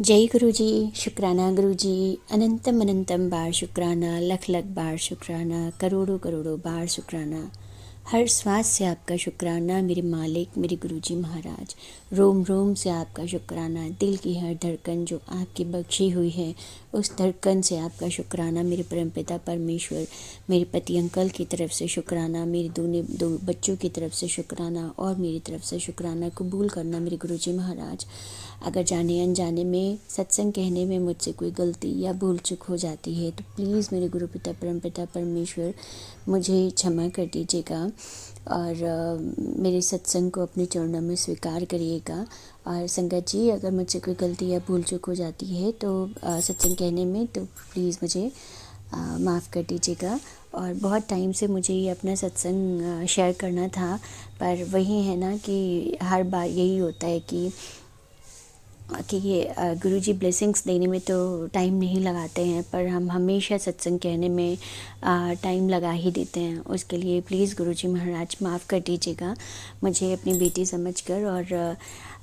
जय गुरु जी। शुक्राना गुरु जी। अनंतम अनंतम बार शुक्राना, लख लख बार शुक्राना, करोड़ों करोड़ों बार शुक्राना। हर श्वास से आपका शुक्राना मेरे मालिक, मेरे गुरुजी महाराज। रोम रोम से आपका शुक्राना। दिल की हर धड़कन जो आपकी बख्शी हुई है, उस धड़कन से आपका शुक्राना मेरे परमपिता परमेश्वर। मेरे पति अंकल की तरफ से शुक्राना, मेरे दो बच्चों की तरफ से शुक्राना और मेरी तरफ से शुक्राना कबूल करना मेरे गुरुजी महाराज। अगर जाने अनजाने में सत्संग कहने में मुझसे कोई गलती या भूल चूक हो जाती है तो प्लीज़ मेरे गुरु पिता परमपिता परमेश्वर मुझे क्षमा कर दीजिएगा और मेरे सत्संग को अपने चरणों में स्वीकार करिएगा। और संगत जी, अगर मुझसे कोई गलती या भूल चूक हो जाती है तो सत्संग कहने में तो प्लीज़ मुझे माफ़ कर दीजिएगा। और बहुत टाइम से मुझे ये अपना सत्संग शेयर करना था, पर वही है ना कि हर बार यही होता है कि ये गुरुजी ब्लेसिंग्स देने में तो टाइम नहीं लगाते हैं, पर हम हमेशा सत्संग कहने में टाइम लगा ही देते हैं। उसके लिए प्लीज़ गुरुजी महाराज माफ़ कर दीजिएगा मुझे अपनी बेटी समझकर। और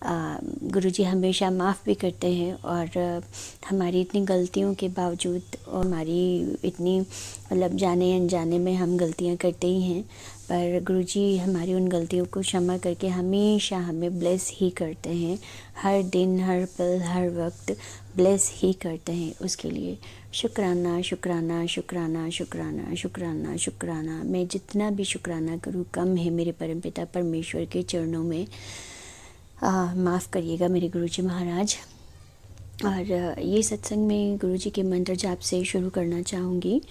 गुरुजी हमेशा माफ़ भी करते हैं और हमारी इतनी गलतियों के बावजूद और हमारी इतनी मतलब जाने अनजाने में हम गलतियां करते ही हैं, पर गुरुजी हमारी उन गलतियों को क्षमा करके हमेशा हमें ब्लेस ही करते हैं। हर दिन, हर पल, हर वक्त ब्लेस ही करते हैं। उसके लिए शुक्राना शुक्राना शुक्राना शुक्राना शुक्राना शुक्राना। मैं जितना भी शुक्राना करूँ कम है मेरे परमपिता परमेश्वर के चरणों में। माफ़ करिएगा मेरे गुरुजी महाराज। और ये सत्संग में गुरुजी के मंत्र जाप से शुरू करना चाहूँगी।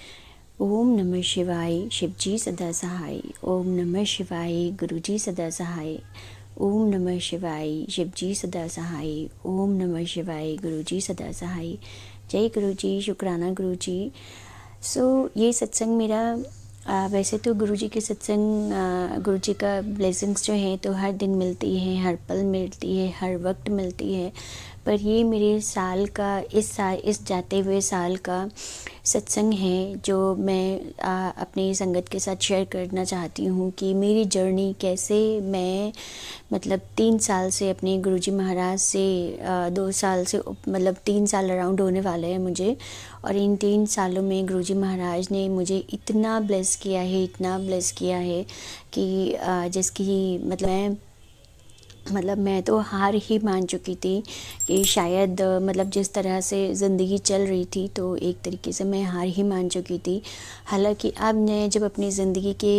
ओम नमः शिवाय, शिवजी सदा सहाय। ओम नमः शिवाय, गुरुजी सदा सहाय। ओम नमः शिवाय, शिवजी सदा सहाय। ओम नमः शिवाय, गुरुजी सदा सहाय। जय गुरुजी, शुक्राना गुरुजी। ये सत्संग मेरा वैसे तो गुरुजी के सत्संग गुरुजी का ब्लेसिंग्स जो हैं तो हर दिन मिलती हैं, हर पल मिलती है, हर वक्त मिलती है, पर ये मेरे साल का इस जाते हुए साल का सत्संग है जो मैं अपनी संगत के साथ शेयर करना चाहती हूँ कि मेरी जर्नी कैसे मैं मतलब 3 साल से अपने गुरुजी महाराज से 2 साल से मतलब 3 साल अराउंड होने वाले हैं मुझे। और इन 3 सालों में गुरुजी महाराज ने मुझे इतना ब्लेस किया है, इतना ब्लेस किया है कि जिसकी मतलब मैं तो हार ही मान चुकी थी कि शायद मतलब जिस तरह से ज़िंदगी चल रही थी तो एक तरीके से मैं हार ही मान चुकी थी। हालांकि अब मैं जब अपनी ज़िंदगी के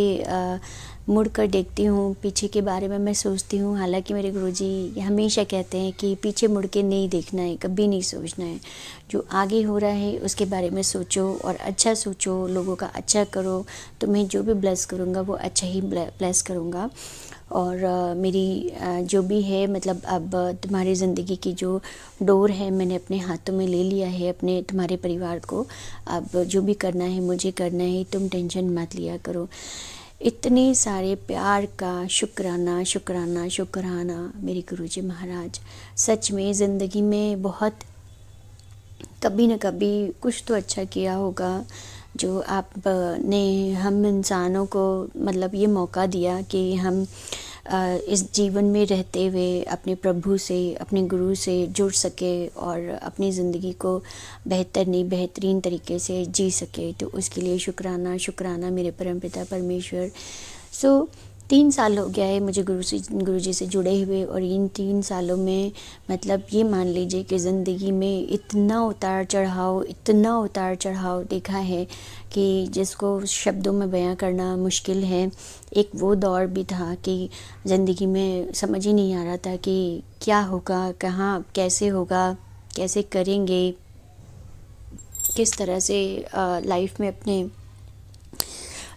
मुड़ कर देखती हूँ, पीछे के बारे में मैं सोचती हूँ, हालांकि मेरे गुरुजी हमेशा कहते हैं कि पीछे मुड़ के नहीं देखना है, कभी नहीं सोचना है। जो आगे हो रहा है उसके बारे में सोचो और अच्छा सोचो, लोगों का अच्छा करो, तो मैं जो भी ब्लेस करूँगा वो अच्छा ही ब्लेस करूँगा। और मेरी जो भी है मतलब अब तुम्हारी ज़िंदगी की जो डोर है मैंने अपने हाथों में ले लिया है, अपने तुम्हारे परिवार को। अब जो भी करना है मुझे करना है, तुम टेंशन मत लिया करो। इतने सारे प्यार का शुक्राना शुक्राना शुक्राना मेरे गुरुजी महाराज। सच में ज़िंदगी में बहुत कभी न कभी कुछ तो अच्छा किया होगा जो आपने हम इंसानों को मतलब ये मौका दिया कि हम इस जीवन में रहते हुए अपने प्रभु से, अपने गुरु से जुड़ सके और अपनी ज़िंदगी को बेहतरीन तरीके से जी सके। तो उसके लिए शुक्राना शुक्राना मेरे परमपिता परमेश्वर। 3 साल हो गया है मुझे गुरुजी से जुड़े हुए, और इन 3 सालों में मतलब ये मान लीजिए कि ज़िंदगी में इतना उतार चढ़ाव देखा है कि जिसको शब्दों में बयां करना मुश्किल है। एक वो दौर भी था कि ज़िंदगी में समझ ही नहीं आ रहा था कि क्या होगा, कहाँ कैसे होगा, कैसे करेंगे, किस तरह से लाइफ में अपने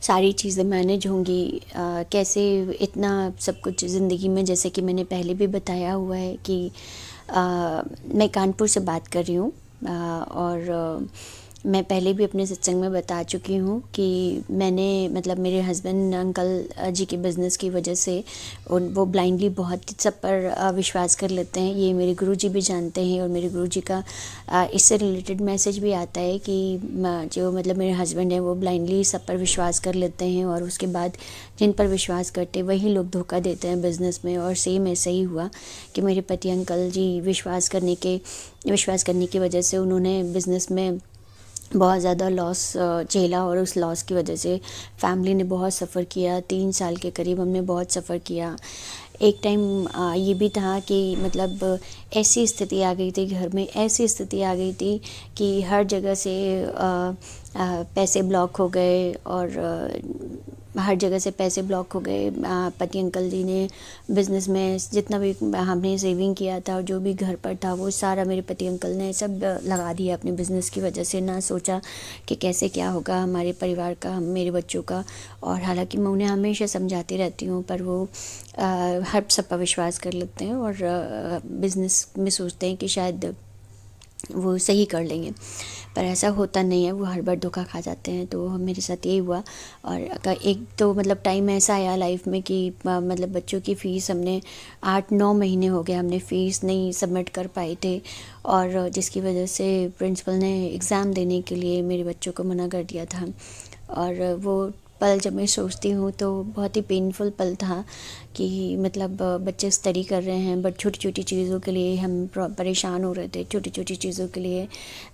सारी चीज़ें मैनेज होंगी, कैसे इतना सब कुछ ज़िंदगी में। जैसे कि मैंने पहले भी बताया हुआ है कि मैं कानपुर से बात कर रही हूँ और मैं पहले भी अपने सत्संग में बता चुकी हूँ कि मैंने मतलब मेरे हस्बैंड अंकल जी के बिज़नेस की वजह से वो ब्लाइंडली बहुत सब पर विश्वास कर लेते हैं। ये मेरे गुरुजी भी जानते हैं और मेरे गुरुजी का इससे रिलेटेड मैसेज भी आता है कि जो मतलब मेरे हस्बैंड हैं वो ब्लाइंडली सब पर विश्वास कर लेते हैं और उसके बाद जिन पर विश्वास करते वही लोग धोखा देते हैं बिज़नेस में। और सेम ऐसा ही हुआ कि मेरे पति अंकल जी विश्वास करने की वजह से उन्होंने बिज़नेस में बहुत ज़्यादा लॉस झेला और उस लॉस की वजह से फैमिली ने बहुत सफ़र किया। 3 साल के करीब हमने बहुत सफ़र किया। एक टाइम ये भी था कि मतलब ऐसी स्थिति आ गई थी घर में, ऐसी स्थिति आ गई थी कि हर जगह से पैसे ब्लॉक हो गए और हर जगह से पैसे ब्लॉक हो गए। पति अंकल जी ने बिज़नेस में जितना भी हमने सेविंग किया था और जो भी घर पर था वो सारा मेरे पति अंकल ने सब लगा दिया अपने बिज़नेस की वजह से। ना सोचा कि कैसे क्या होगा हमारे परिवार का, मेरे बच्चों का। और हालांकि मैं उन्हें हमेशा समझाती रहती हूँ पर वो हर सब पर विश्वास कर लेते हैं और बिज़नेस में सोचते हैं कि शायद वो सही कर लेंगे, पर ऐसा होता नहीं है। वो हर बार धोखा खा जाते हैं। तो मेरे साथ यही हुआ। और एक तो मतलब टाइम ऐसा आया लाइफ में कि मतलब बच्चों की फ़ीस हमने 8-9 महीने हो गए हमने फ़ीस नहीं सबमिट कर पाए थे और जिसकी वजह से प्रिंसिपल ने एग्ज़ाम देने के लिए मेरे बच्चों को मना कर दिया था। और वो पल जब मैं सोचती हूँ तो बहुत ही पेनफुल पल था कि मतलब बच्चे स्टडी कर रहे हैं बट छोटी छोटी चीज़ों के लिए हम परेशान हो रहे थे, छोटी छोटी चीज़ों के लिए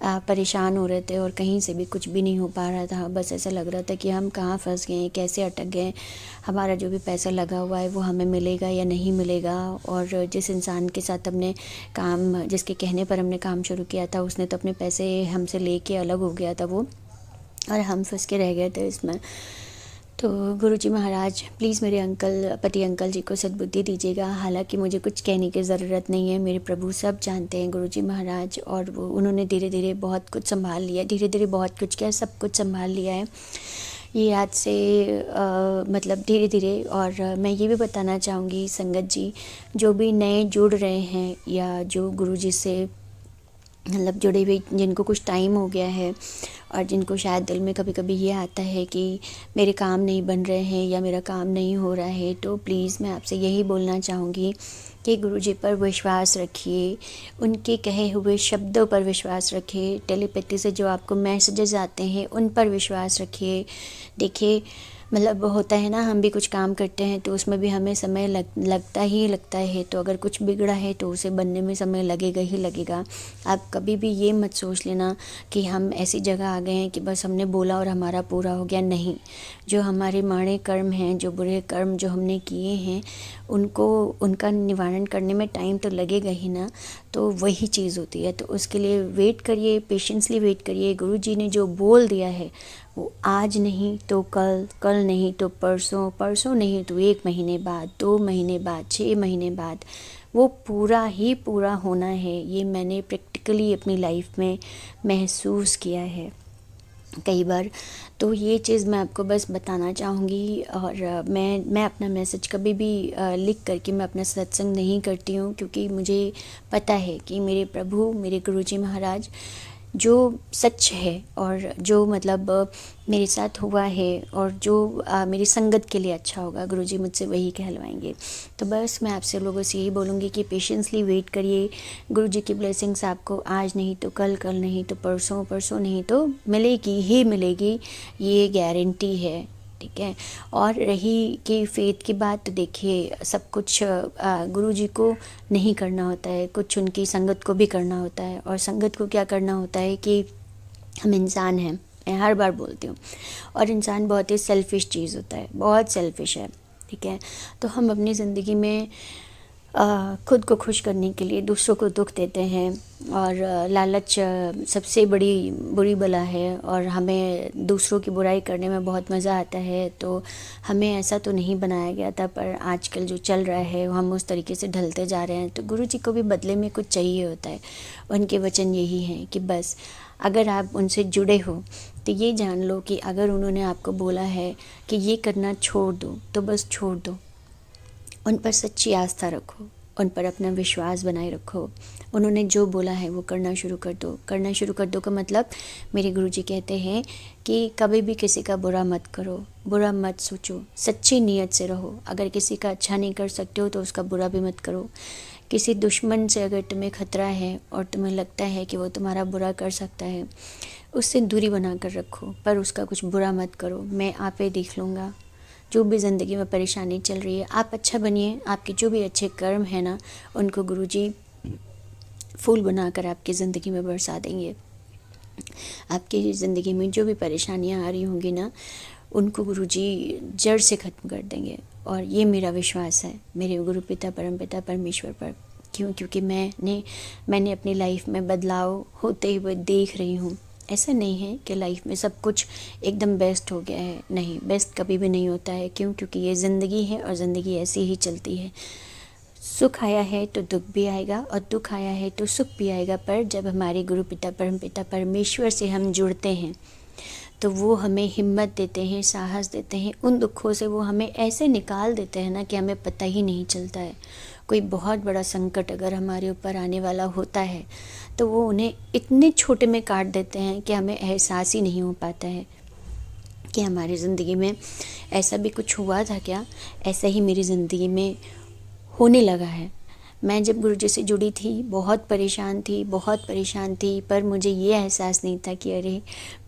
परेशान हो रहे थे और कहीं से भी कुछ भी नहीं हो पा रहा था। बस ऐसा लग रहा था कि हम कहाँ फंस गए हैं, कैसे अटक गए, हमारा जो भी पैसा लगा हुआ है वो हमें मिलेगा या नहीं मिलेगा। और जिस इंसान के साथ हमने काम, जिसके कहने पर हमने काम शुरू किया था, उसने तो अपने पैसे हमसे लेके अलग हो गया था वो, और हम फंस के रह गए थे इसमें। तो गुरुजी महाराज प्लीज़ मेरे पति अंकल जी को सद्बुद्धि दीजिएगा। हालांकि मुझे कुछ कहने की ज़रूरत नहीं है, मेरे प्रभु सब जानते हैं गुरुजी महाराज। और वो उन्होंने धीरे धीरे बहुत कुछ संभाल लिया, धीरे धीरे बहुत कुछ क्या सब कुछ संभाल लिया है ये आज से मतलब धीरे धीरे। और मैं ये भी बताना चाहूँगी संगत जी, जो भी नए जुड़ रहे हैं या जो गुरुजी से मतलब जुड़े हुए, जिनको कुछ टाइम हो गया है और जिनको शायद दिल में कभी कभी ये आता है कि मेरे काम नहीं बन रहे हैं या मेरा काम नहीं हो रहा है, तो प्लीज़ मैं आपसे यही बोलना चाहूँगी कि गुरुजी पर विश्वास रखिए, उनके कहे हुए शब्दों पर विश्वास रखिए, टेलीपैथी से जो आपको मैसेजेस आते हैं उन पर विश्वास रखिए। देखिए मतलब होता है ना, हम भी कुछ काम करते हैं तो उसमें भी हमें समय लगता है। तो अगर कुछ बिगड़ा है तो उसे बनने में समय लगेगा ही लगेगा। आप कभी भी ये मत सोच लेना कि हम ऐसी जगह आ गए हैं कि बस हमने बोला और हमारा पूरा हो गया। नहीं, जो हमारे माड़े कर्म हैं, जो बुरे कर्म जो हमने किए हैं, उनका निवारण करने में टाइम तो लगेगा ही ना। तो वही चीज़ होती है। तो उसके लिए वेट करिए, पेशेंसली वेट करिए। गुरुजी ने जो बोल दिया है वो आज नहीं तो कल, कल नहीं तो परसों, परसों नहीं तो 1 महीने बाद, 2 महीने बाद, 6 महीने बाद वो पूरा ही पूरा होना है। ये मैंने प्रैक्टिकली अपनी लाइफ में महसूस किया है कई बार। तो ये चीज़ मैं आपको बस बताना चाहूँगी। और मैं अपना मैसेज कभी भी लिख करके मैं अपना सत्संग नहीं करती हूँ, क्योंकि मुझे पता है कि मेरे प्रभु, मेरे गुरुजी महाराज जो सच है और जो मतलब मेरे साथ हुआ है और जो मेरी संगत के लिए अच्छा होगा, गुरुजी मुझसे वही कहलवाएंगे। तो बस मैं आपसे लोगों से यही बोलूँगी कि पेशेंसली वेट करिए। गुरुजी की ब्लेसिंग्स आपको आज नहीं तो कल, कल नहीं तो परसों, परसों नहीं तो मिलेगी ही मिलेगी, ये गारंटी है। ठीक है। और रही कि फेथ की बात, तो देखिए सब कुछ गुरुजी को नहीं करना होता है, कुछ उनकी संगत को भी करना होता है। और संगत को क्या करना होता है कि हम इंसान हैं, मैं हर बार बोलती हूँ, और इंसान बहुत ही सेल्फिश चीज़ होता है, बहुत सेल्फिश है। ठीक है। तो हम अपनी ज़िंदगी में खुद को खुश करने के लिए दूसरों को दुख देते हैं और लालच सबसे बड़ी बुरी बला है और हमें दूसरों की बुराई करने में बहुत मज़ा आता है। तो हमें ऐसा तो नहीं बनाया गया था, पर आजकल जो चल रहा है हम उस तरीके से ढलते जा रहे हैं। तो गुरुजी को भी बदले में कुछ चाहिए होता है। उनके वचन यही हैं कि बस अगर आप उनसे जुड़े हो तो ये जान लो कि अगर उन्होंने आपको बोला है कि ये करना छोड़ दो तो बस छोड़ दो, उन पर सच्ची आस्था रखो। उन पर अपना विश्वास बनाए रखो। उन्होंने जो बोला है वो करना शुरू कर दो। करना शुरू कर दो का मतलब मेरे गुरुजी कहते हैं कि कभी भी किसी का बुरा मत करो, बुरा मत सोचो, सच्ची नीयत से रहो। अगर किसी का अच्छा नहीं कर सकते हो तो उसका बुरा भी मत करो। किसी दुश्मन से अगर तुम्हें खतरा है और तुम्हें लगता है कि वो तुम्हारा बुरा कर सकता है, उससे दूरी बना कर रखो, पर उसका कुछ बुरा मत करो। मैं आप ही देख लूँगा। जो भी ज़िंदगी में परेशानी चल रही है, आप अच्छा बनिए। आपके जो भी अच्छे कर्म है ना, उनको गुरुजी फूल बनाकर आपकी ज़िंदगी में बरसा देंगे। आपकी ज़िंदगी में जो भी परेशानियां आ रही होंगी ना, उनको गुरुजी जड़ से ख़त्म कर देंगे। और ये मेरा विश्वास है मेरे गुरु पिता परमपिता परमेश्वर पर। क्यों? क्योंकि मैंने अपनी लाइफ में बदलाव होते हुए देख रही हूँ। ऐसा नहीं है कि लाइफ में सब कुछ एकदम बेस्ट हो गया है, नहीं, बेस्ट कभी भी नहीं होता है। क्यों? क्योंकि ये ज़िंदगी है और ज़िंदगी ऐसी ही चलती है। सुख आया है तो दुख भी आएगा और दुख आया है तो सुख भी आएगा। पर जब हमारे गुरु पिता परमपिता परमेश्वर से हम जुड़ते हैं तो वो हमें हिम्मत देते हैं, साहस देते हैं। उन दुखों से वो हमें ऐसे निकाल देते हैं ना कि हमें पता ही नहीं चलता है। कोई बहुत बड़ा संकट अगर हमारे ऊपर आने वाला होता है तो वो उन्हें इतने छोटे में काट देते हैं कि हमें एहसास ही नहीं हो पाता है कि हमारी ज़िंदगी में ऐसा भी कुछ हुआ था क्या। ऐसा ही मेरी ज़िंदगी में होने लगा है। मैं जब गुरुजी से जुड़ी थी बहुत परेशान थी, पर मुझे ये एहसास नहीं था कि अरे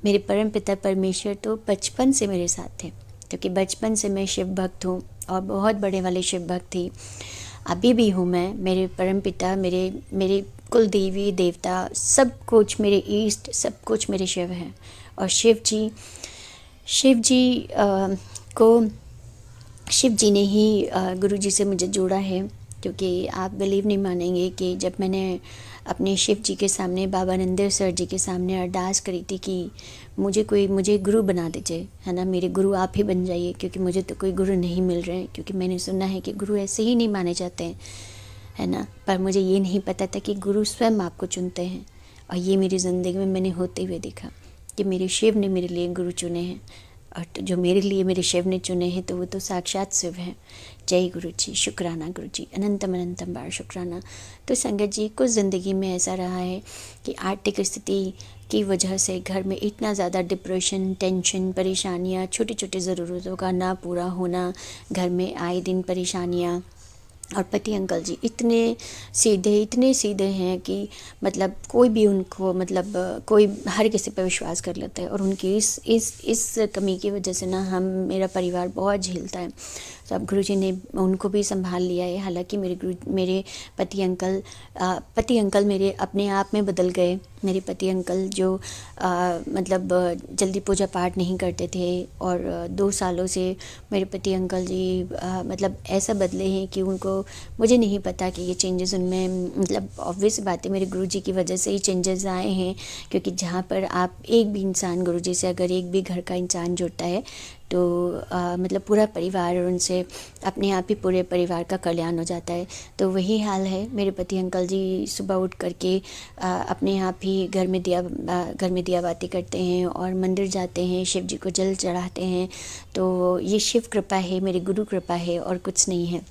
मेरे परम पिता परमेश्वर तो बचपन से मेरे साथ थे। क्योंकि बचपन से मैं शिव भक्त हूँ और बहुत बड़े वाले शिव भक्त थी, अभी भी हूँ मैं। मेरे परम पिता, मेरे कुल देवी देवता, सब कुछ मेरे ईष्ट, सब कुछ मेरे शिव हैं। और शिव जी ने ही गुरुजी से मुझे जोड़ा है। क्योंकि आप बिलीव नहीं मानेंगे कि जब मैंने अपने शिव जी के सामने, बाबा नंदेव सर जी के सामने अरदास करी थी कि मुझे गुरु बना दीजिए, है ना, मेरे गुरु आप ही बन जाइए, क्योंकि मुझे तो कोई गुरु नहीं मिल रहे हैं। क्योंकि मैंने सुना है कि गुरु ऐसे ही नहीं माने जाते हैं, है ना। पर मुझे ये नहीं पता था कि गुरु स्वयं आपको चुनते हैं। और ये मेरी ज़िंदगी में मैंने होते हुए देखा कि मेरे शिव ने मेरे लिए गुरु चुने हैं। और तो जो मेरे लिए मेरे शिव ने चुने हैं तो वो तो साक्षात शिव हैं। जय गुरु जी, शुक्राना गुरु जी, अनंतम अनंतम बार शुक्राना। तो संगत जी, कुछ ज़िंदगी में ऐसा रहा है कि आर्थिक स्थिति की वजह से घर में इतना ज़्यादा डिप्रेशन, टेंशन, परेशानियाँ, छोटी छोटी ज़रूरतों का ना पूरा होना, घर में आए दिन परेशानियाँ। और पति अंकल जी इतने सीधे हैं कि मतलब कोई भी उनको, मतलब कोई हर किसी पर विश्वास कर लेता है। और उनकी इस कमी की वजह से ना मेरा परिवार बहुत झेलता है। तो अब गुरुजी ने उनको भी संभाल लिया है। हालांकि मेरे पति अंकल मेरे अपने आप में बदल गए। मेरे पति अंकल जो मतलब जल्दी पूजा पाठ नहीं करते थे, और 2 सालों से मेरे पति अंकल जी मतलब ऐसा बदले हैं कि उनको, मुझे नहीं पता कि ये चेंजेस उनमें, मतलब ऑब्वियस बात है मेरे गुरुजी की वजह से ही चेंजेस आए हैं। क्योंकि जहाँ पर आप एक भी इंसान, गुरुजी से अगर एक भी घर का इंसान जुड़ता है तो मतलब पूरा परिवार, और उनसे अपने आप ही पूरे परिवार का कल्याण हो जाता है। तो वही हाल है। मेरे पति अंकल जी सुबह उठ करके अपने आप ही घर में दिया बाती करते हैं और मंदिर जाते हैं, शिव जी को जल चढ़ाते हैं। तो ये शिव कृपा है, मेरी गुरु कृपा है, और कुछ नहीं है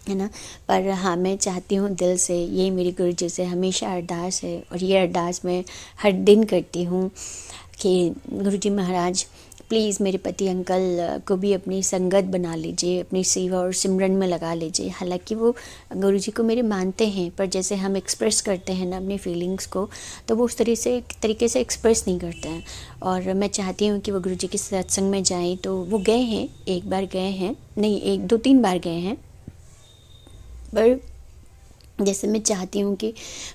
ना। पर हाँ, मैं चाहती हूँ दिल से, ये मेरी गुरु जी से हमेशा अरदास है, और ये अरदास मैं हर दिन करती हूँ कि गुरु जी महाराज प्लीज़ मेरे पति अंकल को भी अपनी संगत बना लीजिए, अपनी सेवा और सिमरन में लगा लीजिए। हालांकि वो गुरुजी को मेरे मानते हैं, पर जैसे हम एक्सप्रेस करते हैं ना अपनी फीलिंग्स को, तो वो उस तरीके से एक्सप्रेस नहीं करते हैं। और मैं चाहती हूँ कि वो गुरुजी के सत्संग में जाएं। तो वो गए हैं, एक बार गए हैं, नहीं 1-2-3 बार गए हैं। पर जैसे मैं चाहती हूँ कि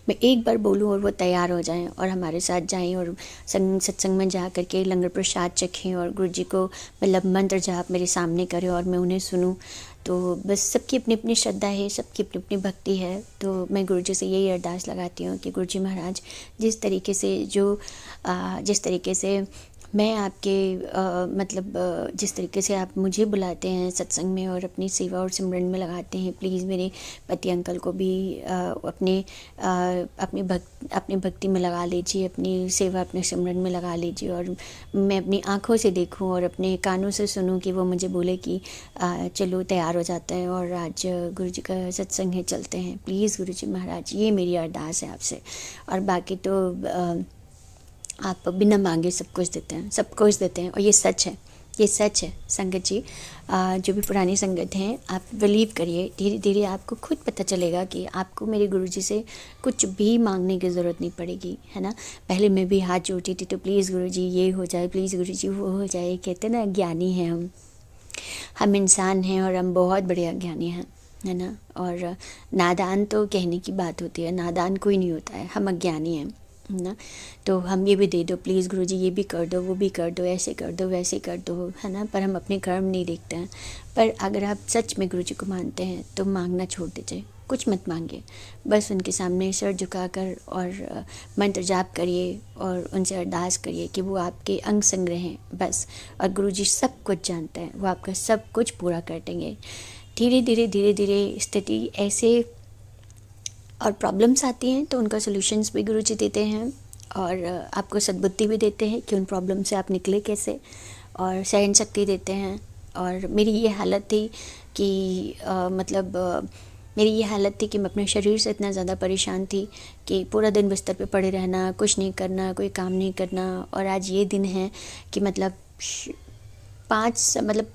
मैं एक बार बोलूँ और वो तैयार हो जाएं और हमारे साथ जाएं और सत्संग में जा कर के लंगर प्रसाद चखें, और गुरुजी को मतलब मंत्र जाप मेरे सामने करें और मैं उन्हें सुनूं। तो बस सबकी अपनी अपनी श्रद्धा है, सबकी अपनी अपनी भक्ति है। तो मैं गुरुजी से यही अरदास लगाती हूँ कि गुरुजी महाराज जिस तरीके से मैं आपके मतलब जिस तरीके से आप मुझे बुलाते हैं सत्संग में और अपनी सेवा और सिमरन में लगाते हैं, प्लीज़ मेरे पति अंकल को भी अपनी भक्ति में लगा लीजिए, अपनी सेवा अपने सिमरन में लगा लीजिए, और मैं अपनी आँखों से देखूं और अपने कानों से सुनूं कि वो मुझे बोले कि चलो तैयार हो जाते हैं और आज गुरु जी का सत्संग है, चलते हैं। प्लीज़ गुरु जी महाराज, ये मेरी अरदास है आपसे। और बाकी तो आप बिना मांगे सब कुछ देते हैं, सब कुछ देते हैं, और ये सच है, ये सच है संगत जी। जो भी पुरानी संगत हैं, आप बिलीव करिए, धीरे धीरे आपको खुद पता चलेगा कि आपको मेरे गुरुजी से कुछ भी मांगने की ज़रूरत नहीं पड़ेगी, है ना। पहले मैं भी हाथ जोड़ती थी तो प्लीज़ गुरुजी ये हो जाए, प्लीज़ गुरुजी वो हो जाए। कहते ना ज्ञानी हैं हम इंसान हैं और हम बहुत बड़े अज्ञानी हैं, है ना। और नादान तो कहने की बात होती है, नादान कोई नहीं होता है, हम अज्ञानी हैं, है ना। तो हम ये भी दे दो प्लीज़ गुरुजी, ये भी कर दो, वो भी कर दो, ऐसे कर दो, वैसे कर दो, है ना। पर हम अपने कर्म नहीं देखते हैं। पर अगर आप सच में गुरुजी को मानते हैं तो मांगना छोड़ दीजिए, कुछ मत मांगिए, बस उनके सामने सिर झुकाकर और मंत्र जाप करिए और उनसे अरदास करिए कि वो आपके अंग संग रहें, बस। और गुरुजी सब कुछ जानते हैं, वो आपका सब कुछ पूरा कर देंगे। धीरे धीरे धीरे धीरे स्थिति ऐसे और प्रॉब्लम्स आती हैं तो उनका सॉल्यूशंस भी गुरुजी देते हैं, और आपको सद्बुद्धि भी देते हैं कि उन प्रॉब्लम से आप निकले कैसे, और सहन शक्ति देते हैं। और मेरी ये हालत थी कि मेरी ये हालत थी कि मैं अपने शरीर से इतना ज़्यादा परेशान थी कि पूरा दिन बिस्तर पे पड़े रहना, कुछ नहीं करना, कोई काम नहीं करना। और आज ये दिन है कि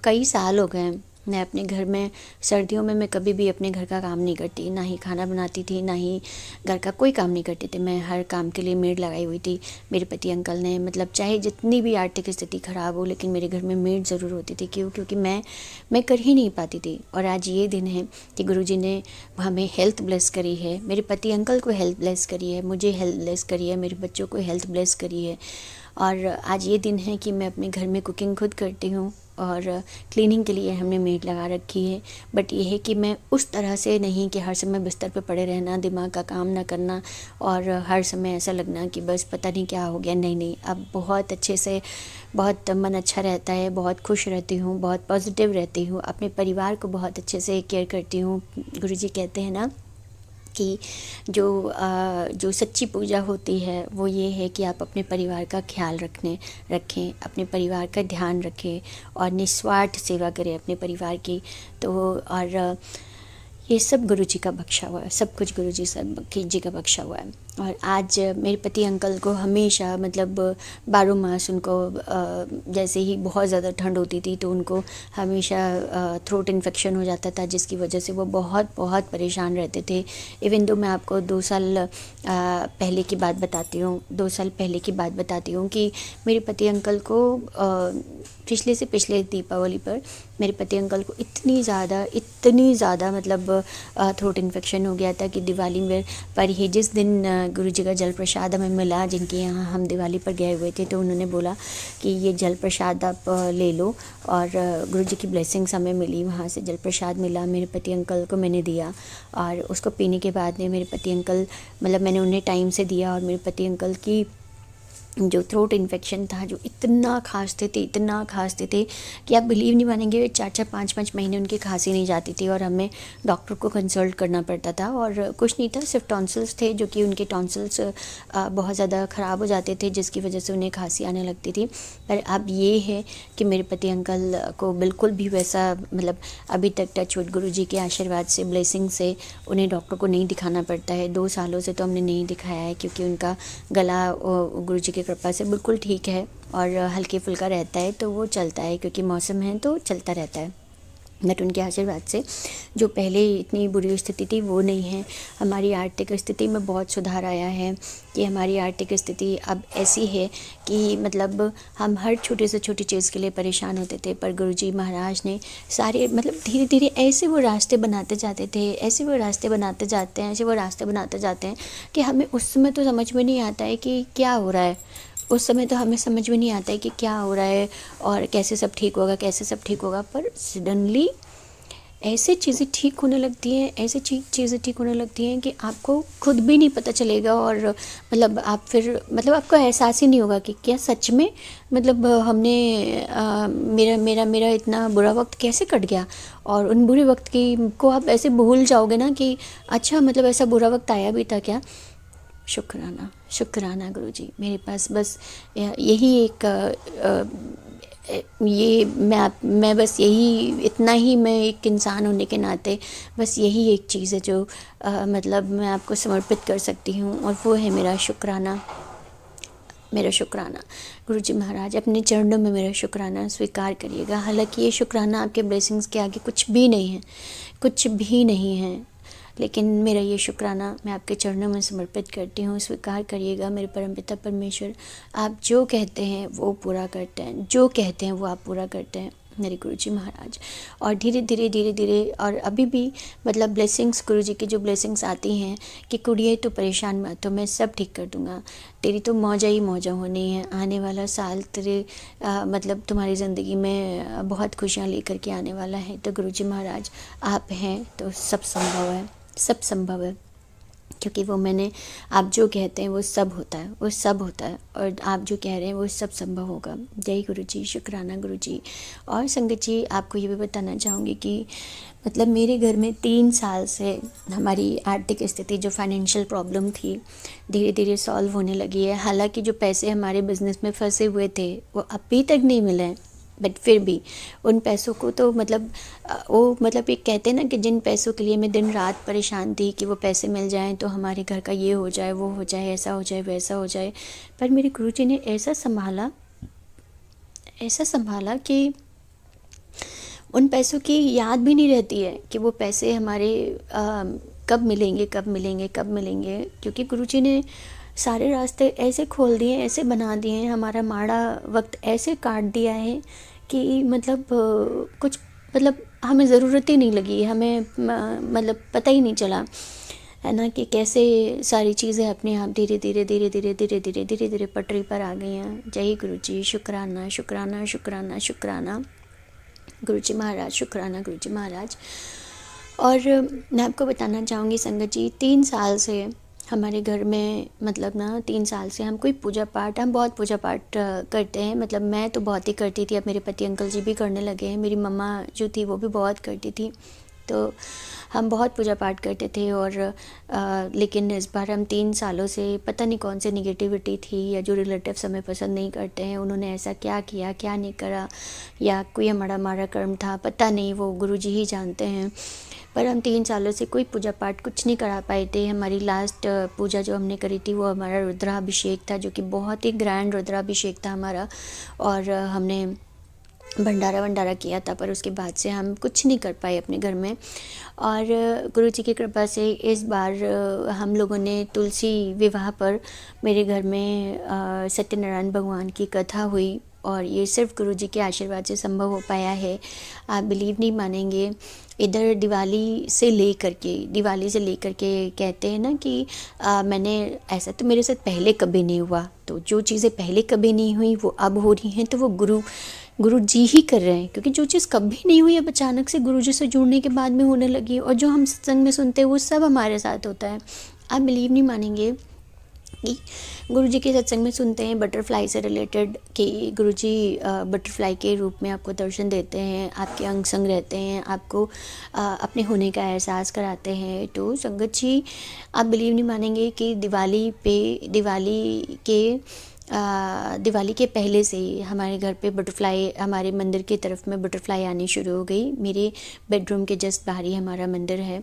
कई साल हो गए हैं मैं अपने घर में, सर्दियों में मैं कभी भी अपने घर का काम नहीं करती, ना ही खाना बनाती थी, ना ही घर का कोई काम नहीं करती थी। मैं हर काम के लिए मेड लगाई हुई थी। मेरे पति अंकल ने चाहे जितनी भी आर्थिक स्थिति ख़राब हो, लेकिन मेरे घर में मेड ज़रूर होती थी। क्योंकि मैं कर ही नहीं पाती थी। और आज ये दिन है कि गुरुजी ने हमें हेल्थ ब्लेस करी है, मेरे पति अंकल को हेल्थ ब्लेस करी है, मुझे हेल्थ ब्लेस करी है, मेरे बच्चों को हेल्थ ब्लेस करी है। और आज ये दिन है कि मैं अपने घर में कुकिंग खुद करती हूँ, और क्लीनिंग के लिए हमने मेड लगा रखी है। बट ये है कि मैं उस तरह से नहीं कि हर समय बिस्तर पे पड़े रहना, दिमाग का काम ना करना, और हर समय ऐसा लगना कि बस पता नहीं क्या हो गया। नहीं, अब बहुत अच्छे से, बहुत मन अच्छा रहता है, बहुत खुश रहती हूँ, बहुत पॉजिटिव रहती हूँ, अपने परिवार को बहुत अच्छे से केयर करती हूँ। गुरुजी कहते हैं ना कि जो सच्ची पूजा होती है वो ये है कि आप अपने परिवार का ख्याल रखें, अपने परिवार का ध्यान रखें और निस्वार्थ सेवा करें अपने परिवार की। तो और ये सब गुरुजी का बख्शा हुआ है, सब कुछ गुरुजी जी का बख्शा हुआ है। और आज मेरे पति अंकल को हमेशा 12 मास उनको जैसे ही बहुत ज़्यादा ठंड होती थी तो उनको हमेशा थ्रोट इन्फेक्शन हो जाता था, जिसकी वजह से वो बहुत बहुत परेशान रहते थे। इवन दो मैं आपको 2 साल पहले की बात बताती हूँ, 2 साल पहले की बात बताती हूँ कि मेरे पति अंकल को पिछले दीपावली पर मेरे पति अंकल को इतनी ज़्यादा थ्रोट इन्फेक्शन हो गया था कि दिवाली में पर ही जिस दिन गुरुजी का जल प्रसाद हमें मिला, जिनके यहाँ हम दिवाली पर गए हुए थे, तो उन्होंने बोला कि ये जल प्रसाद आप ले लो। और गुरुजी की ब्लेसिंग्स हमें मिली, वहाँ से जल प्रसाद मिला, मेरे पति अंकल को मैंने दिया। और उसको पीने के बाद में मेरे पति अंकल मैंने उन्हें टाइम से दिया, और मेरे पति अंकल की जो थ्रोट इन्फेक्शन था, जो इतना खांसते थे कि आप बिलीव नहीं मानेंगे, 4-4 5-5 महीने उनकी खांसी नहीं जाती थी और हमें डॉक्टर को कंसल्ट करना पड़ता था। और कुछ नहीं था, सिर्फ टॉन्सिल्स थे, जो कि उनके टॉन्सिल्स बहुत ज़्यादा ख़राब हो जाते थे, जिसकी वजह से उन्हें खांसी आने लगती थी। पर अब ये है कि मेरे पति अंकल को बिल्कुल भी वैसा अभी तक टचवुड गुरुजी के आशीर्वाद से, ब्लेसिंग से उन्हें डॉक्टर को नहीं दिखाना पड़ता है। 2 सालों से तो हमने नहीं दिखाया है, क्योंकि उनका गला गुरुजी के कृपा से बिल्कुल ठीक है और हल्के फुल्का रहता है, तो वो चलता है, क्योंकि मौसम है तो चलता रहता है। बट उनके आशीर्वाद से जो पहले इतनी बुरी स्थिति थी वो नहीं है। हमारी आर्थिक स्थिति में बहुत सुधार आया है कि हमारी आर्थिक स्थिति अब ऐसी है कि हम हर छोटे से छोटी चीज़ के लिए परेशान होते थे, पर गुरुजी महाराज ने सारे धीरे धीरे ऐसे वो रास्ते बनाते जाते हैं कि हमें उस समय तो समझ में नहीं आता है कि क्या हो रहा है, उस समय तो हमें समझ में नहीं आता है कि क्या हो रहा है और कैसे सब ठीक होगा। पर सडनली ऐसे चीज़ें ठीक होने लगती हैं, ऐसे चीज़ें ठीक होने लगती हैं कि आपको खुद भी नहीं पता चलेगा, और मतलब आप फिर मतलब आपको एहसास ही नहीं होगा कि क्या सच में मतलब हमने मेरा मेरा मेरा इतना बुरा वक्त कैसे कट गया। और उन बुरे वक्त की को आप ऐसे भूल जाओगे ना कि अच्छा मतलब ऐसा बुरा वक्त आया भी था क्या। शुक्राना शुक्राना गुरुजी, मेरे पास बस यही एक ये मैं बस यही इतना ही, मैं एक इंसान होने के नाते बस यही एक चीज़ है जो मतलब मैं आपको समर्पित कर सकती हूँ, और वो है मेरा शुक्राना। मेरा शुक्राना गुरुजी महाराज, अपने चरणों में मेरा शुक्राना स्वीकार करिएगा। हालांकि ये शुक्राना आपके ब्लेसिंग्स के आगे कुछ भी नहीं है, कुछ भी नहीं है, लेकिन मेरा ये शुक्राना मैं आपके चरणों में समर्पित करती हूँ। स्वीकार करिएगा मेरे परमपिता परमेश्वर, आप जो कहते हैं वो पूरा करते हैं, जो कहते हैं वो आप पूरा करते हैं मेरे गुरुजी महाराज। और धीरे धीरे धीरे धीरे और अभी भी मतलब ब्लेसिंग्स, गुरुजी की जो ब्लेसिंग्स आती हैं कि कुड़िए तो परेशान मत हो, मैं सब ठीक कर दूँगा, तेरी तो मौजा ही मौजा होनी है, आने वाला साल तेरे मतलब तुम्हारी ज़िंदगी में बहुत खुशियाँ लेकर के आने वाला है। तो गुरुजी महाराज आप हैं तो सब संभव है, सब संभव है, क्योंकि वो मैंने आप जो कहते हैं वो सब होता है, वो सब होता है, और आप जो कह रहे हैं वो सब संभव होगा। जय गुरुजी, शुक्राना गुरुजी। और संगत जी, आपको ये भी बताना चाहूँगी कि मतलब मेरे घर में 3 साल से हमारी आर्थिक स्थिति, जो फाइनेंशियल प्रॉब्लम थी, धीरे धीरे सॉल्व होने लगी है। हालांकि जो पैसे हमारे बिज़नेस में फंसे हुए थे वो अभी तक नहीं मिले हैं, बट फिर भी उन पैसों को तो मतलब वो मतलब एक कहते हैं ना कि जिन पैसों के लिए मैं दिन रात परेशान थी कि वो पैसे मिल जाएं तो हमारे घर का ये हो जाए, वो हो जाए, ऐसा हो जाए, वैसा हो जाए, पर मेरे गुरुजी ने ऐसा संभाला कि उन पैसों की याद भी नहीं रहती है कि वो पैसे हमारे कब मिलेंगे, कब मिलेंगे, कब मिलेंगे, क्योंकि गुरुजी ने सारे रास्ते ऐसे खोल दिए, ऐसे बना दिए हैं, हमारा माड़ा वक्त ऐसे काट दिया है कि मतलब कुछ मतलब हमें ज़रूरत ही नहीं लगी, हमें मतलब पता ही नहीं चला है ना कि कैसे सारी चीज़ें अपने आप धीरे धीरे धीरे धीरे धीरे धीरे धीरे धीरे पटरी पर आ गई हैं। जय गुरुजी, शुक्राना शुक्राना शुक्राना शुक्राना गुरुजी महाराज, शुक्राना गुरुजी महाराज। और मैं आपको बताना चाहूँगी संगत जी, 3 साल से हमारे घर में मतलब ना 3 साल से हम कोई पूजा पाठ, हम बहुत पूजा पाठ करते हैं, मतलब मैं तो बहुत ही करती थी, अब मेरे पति अंकल जी भी करने लगे हैं, मेरी मम्मा जो थी वो भी बहुत करती थी, तो हम बहुत पूजा पाठ करते थे। और लेकिन इस बार हम 3 सालों से पता नहीं कौन सी निगेटिविटी थी, या जो रिलेटिव्स हमें पसंद नहीं करते हैं उन्होंने ऐसा क्या किया, क्या नहीं करा, या कोई हमारा मारा कर्म था, पता नहीं, वो गुरुजी ही जानते हैं, पर हम 3 सालों से कोई पूजा पाठ कुछ नहीं करा पाए थे। हमारी लास्ट पूजा जो हमने करी थी वो हमारा रुद्राभिषेक था, जो कि बहुत ही ग्रैंड रुद्राभिषेक था हमारा, और हमने भंडारा वंडारा किया था, पर उसके बाद से हम कुछ नहीं कर पाए अपने घर में। और गुरुजी की कृपा से इस बार हम लोगों ने तुलसी विवाह पर मेरे घर में सत्यनारायण भगवान की कथा हुई, और ये सिर्फ गुरुजी के आशीर्वाद से संभव हो पाया है। आप बिलीव नहीं मानेंगे, इधर दिवाली से लेकर के कहते हैं ना कि मैंने, ऐसा तो मेरे साथ पहले कभी नहीं हुआ, तो जो चीज़ें पहले कभी नहीं हुई वो अब हो रही हैं, तो वो गुरु जी ही कर रहे हैं, क्योंकि जो चीज़ कभी नहीं हुई अब अचानक से गुरु जी से जुड़ने के बाद में होने लगी, और जो हम सत्संग में सुनते हैं वो सब हमारे साथ होता है। आप बिलीव नहीं मानेंगे कि गुरु जी के सत्संग में सुनते हैं बटरफ्लाई से रिलेटेड, कि गुरु जी बटरफ्लाई के रूप में आपको दर्शन देते हैं, आपके अंग संग रहते हैं, आपको अपने होने का एहसास कराते हैं। तो संगत जी, आप बिलीव नहीं मानेंगे कि दिवाली के पहले से ही हमारे घर पे बटरफ्लाई, हमारे मंदिर की तरफ में बटरफ्लाई आनी शुरू हो गई। मेरे बेडरूम के जस्ट बाहर ही हमारा मंदिर है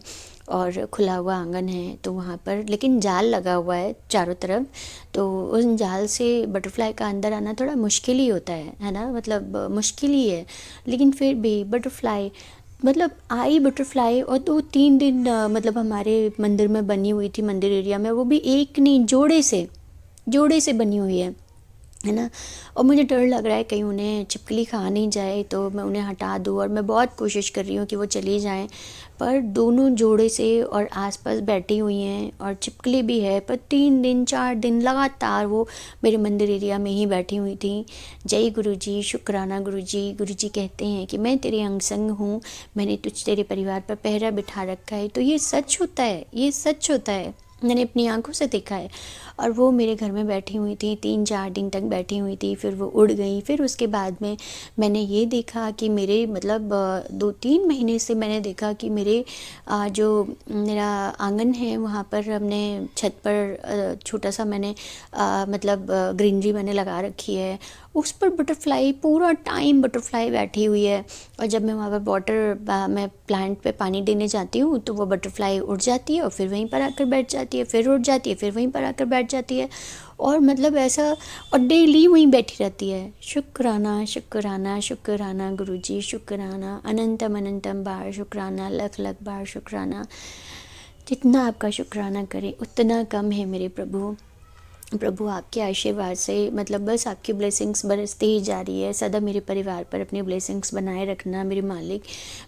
और खुला हुआ आंगन है, तो वहाँ पर लेकिन जाल लगा हुआ है चारों तरफ, तो उस जाल से बटरफ्लाई का अंदर आना थोड़ा मुश्किल ही होता है ना, मतलब मुश्किल ही है, लेकिन फिर भी बटरफ्लाई मतलब आई बटरफ्लाई, और 2-3 दिन मतलब हमारे मंदिर में बनी हुई थी, मंदिर एरिया में, वो भी एक नहीं जोड़े से बनी हुई है। है ना। और मुझे डर लग रहा है कहीं उन्हें छिपकली खा नहीं जाए तो मैं उन्हें हटा दूँ, और मैं बहुत कोशिश कर रही हूँ कि वो चली जाएं, पर दोनों जोड़े से और आसपास बैठी हुई हैं और छिपकली भी है, पर 3 दिन 4 दिन लगातार वो मेरे मंदिर एरिया में ही बैठी हुई थी। जय गुरु जी, शुक्राना गुरु जी। गुरु जी कहते हैं कि मैं तेरे अंग संग हूँ, मैंने तेरे परिवार पर पहरा बिठा रखा है। तो ये सच होता है, ये सच होता है, मैंने अपनी आंखों से देखा है। और वो मेरे घर में बैठी हुई थी, 3 4 दिन तक बैठी हुई थी, फिर वो उड़ गई। फिर उसके बाद में मैंने ये देखा कि मेरे मतलब 2 3 महीने से मैंने देखा कि मेरे जो मेरा आंगन है वहाँ पर हमने छत पर छोटा सा मैंने मतलब ग्रीनरी मैंने लगा रखी है, उस पर बटरफ्लाई पूरा टाइम बटरफ्लाई बैठी हुई है। और जब मैं वहाँ पर वाटर मैं प्लांट पे पानी देने जाती हूँ तो वो बटरफ्लाई उड़ जाती है और फिर वहीं पर आकर बैठ जाती है, फिर उड़ जाती है, फिर वहीं पर आकर बैठ जाती है। और मतलब ऐसा, और डेली वहीं बैठी रहती है। शुक्राना शुक्राना शुक्राना गुरुजी, शुक्राना अनंतम अनंतम बार शुक्राना, लख लख बार शुक्राना। जितना आपका शुक्राना करें उतना कम है मेरे प्रभु। प्रभु आपके आशीर्वाद से मतलब बस आपकी ब्लेसिंग्स बरसती ही जा रही है। सदा मेरे परिवार पर अपनी ब्लेसिंग्स बनाए रखना मेरे मालिक,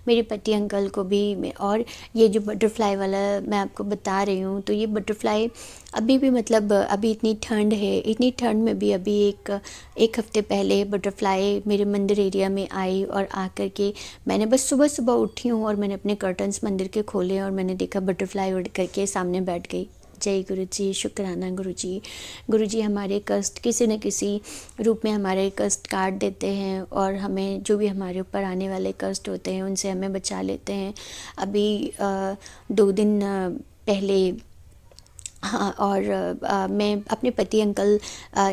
मेरे पति अंकल को भी। और ये जो बटरफ्लाई वाला मैं आपको बता रही हूँ, तो ये बटरफ्लाई अभी भी मतलब अभी इतनी ठंड है, इतनी ठंड में भी अभी एक हफ्ते पहले बटरफ्लाई मेरे मंदिर एरिया में आई। और आकर के मैंने बस सुबह सुबह उठी हूँ और मैंने अपने कर्टन्स मंदिर के खोले और मैंने देखा बटरफ्लाई उड़ करके सामने बैठ गई। जय गुरु जी, शुक्राना गुरु जी। गुरु जी हमारे कष्ट किसी न किसी रूप में हमारे कष्ट काट देते हैं और हमें जो भी हमारे ऊपर आने वाले कष्ट होते हैं उनसे हमें बचा लेते हैं। अभी 2 दिन पहले, हाँ, और मैं अपने पति अंकल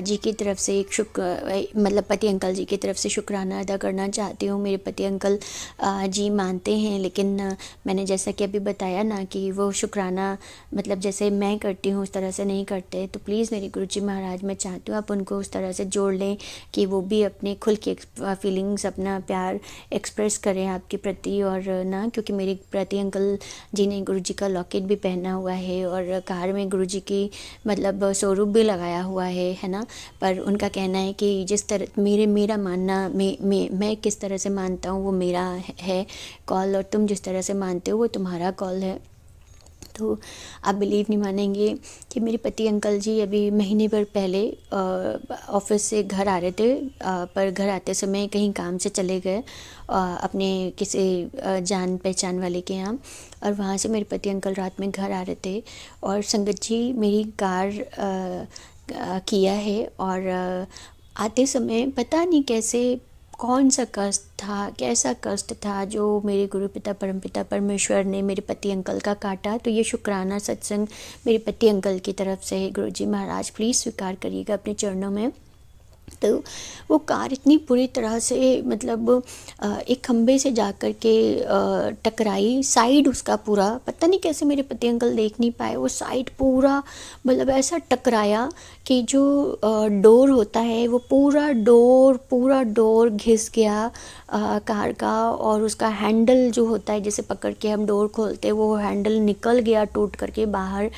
जी की तरफ से एक मतलब पति अंकल जी की तरफ से शुक्राना अदा करना चाहती हूँ। मेरे पति अंकल जी मानते हैं, लेकिन मैंने जैसा कि अभी बताया ना कि वो शुक्राना मतलब जैसे मैं करती हूँ उस तरह से नहीं करते। तो प्लीज़ मेरे गुरुजी महाराज, मैं चाहती हूँ आप उनको उस तरह से जोड़ लें कि वो भी अपने खुल के फीलिंग्स, अपना प्यार एक्सप्रेस करें आपके प्रति। और ना, क्योंकि मेरे पति अंकल जी ने गुरुजी का लॉकेट भी पहना हुआ है और कार में गुरुजी की मतलब स्वरूप भी लगाया हुआ है ना। पर उनका कहना है कि जिस तरह मेरा मानना, मैं किस तरह से मानता हूँ वो मेरा है कॉल, और तुम जिस तरह से मानते हो वो तुम्हारा कॉल है। तो आप बिलीव नहीं मानेंगे कि मेरे पति अंकल जी अभी महीने भर पहले ऑफिस से घर आ रहे थे, पर घर आते समय कहीं काम से चले गए अपने किसी जान पहचान वाले के यहाँ। और वहाँ से मेरे पति अंकल रात में घर आ रहे थे और संगत जी मेरी कार किया है। और आते समय पता नहीं कैसे, कौन सा कष्ट था, कैसा कष्ट था जो मेरे गुरु पिता परमपिता परमेश्वर ने मेरे पति अंकल का काटा। तो ये शुक्राना सत्संग मेरे पति अंकल की तरफ से है। गुरुजी महाराज प्लीज़ स्वीकार करिएगा अपने चरणों में। तो वो कार इतनी बुरी तरह से मतलब एक खम्भे से जा कर के टकराई। साइड उसका पूरा पता नहीं कैसे मेरे पति अंकल देख नहीं पाए, वो साइड पूरा मतलब ऐसा टकराया कि जो डोर होता है वो पूरा डोर घिस गया कार का। और उसका हैंडल जो होता है जैसे पकड़ के हम डोर खोलते हैं, वो हैंडल निकल गया टूट करके बाहर।